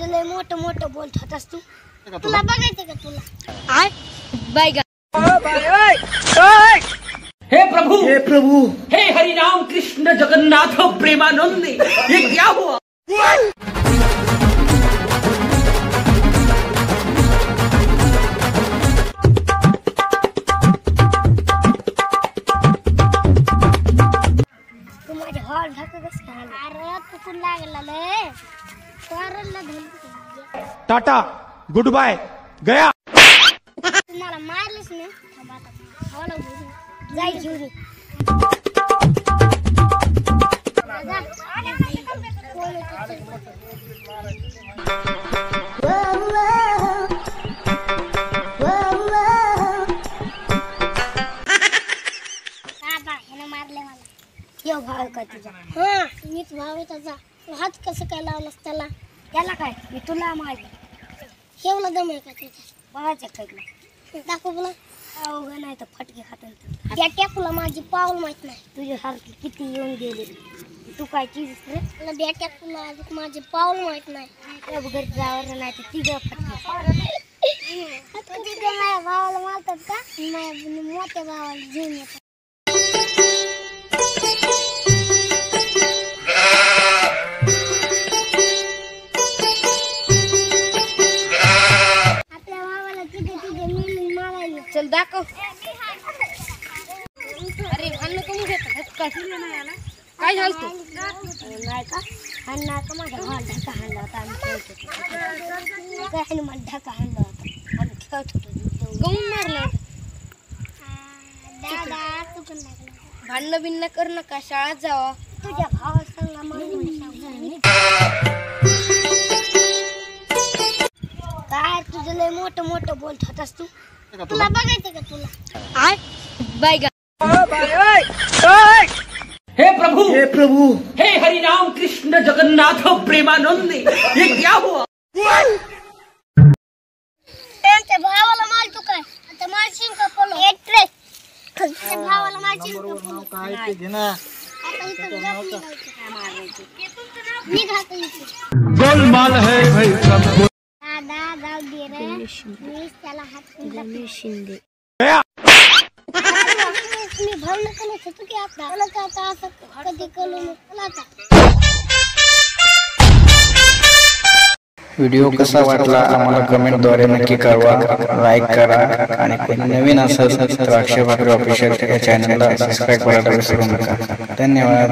तुझं लय मोठं मोठं बोलत होतास तू. तुला बघायचं का तुला? बाय गा. हे प्रभु हे हरि राम कृष्ण जगन्नाथ प्रेमानंद, ये क्या हुआ? तू माझ्या हॉल ढकलस का? अरे तुला लागला लय करला धुल. टाटा गुड बाय गया. तुम्हाला मारलंस ना हॉल जाय घेऊन. यो भाव का तुझा? हा मीच भाव आहे त्याचा. हात कसं काय लावलास त्याला? त्याला काय मी तुला माहिती एवढा दम आहे का तुझा? बघायचं काय दाखव मला. अवघड नाही तर फटके खातात. त्या टॅकूला माझी पाऊल माहित नाही. तुझ्या सारखी किती येऊन गेले. तू काय चीज रे? मला त्या टॅकूला अजून माझी पाऊल माहित नाही. घर जावर नाही तर तिघ फटके. माझ्या भावाला मारतात का? माझ्या मोठ्या भावाला घेऊन येतात. चल दाखव. अरे भांडण कमी घेतात काय नाही आला. काय झालं तू? नाही का हाणला का? माझ्या भावाला ढका हाणला होता. आम्ही खेळत होतो. काय मला ढका हाणला होता. आम्ही खेळत होतो. गहून मारलं होतं. भांडणं बिन्न कर नका. शाळेत जावा. तुझ्या भावाला सांगा काय तुझं लय मोठं मोठं बोलत होतास तू. तुला बघायचं का तुला? बाय गा. हे प्रभु हे हरि राम कृष्ण जगन्नाथ प्रेमानंद, ये क्या हुआ? त्यांच्या भावाला मारतो काय? आता मारशील का पोलो? एट्रे त्या भावाला मारशील का पोलो? काय ते घे ना. आता इथं मारायचं काय मारायचं? निघा का इथे. गोलमाल है भाई सब. दादा जाऊ दे रे. मी त्याला हात शिंदे मी भावना करत होतो की आता असं कधी करू नको आता. व्हिडिओ कसा वाटला आम्हाला कमेंटद्वारे नक्की कळवा. लाईक करा आणि कोणी नवीन असेल तर अक्षय भाकरे ऑफिशियल या चॅनलला सबस्क्राईब करायला विसरू नका. धन्यवाद.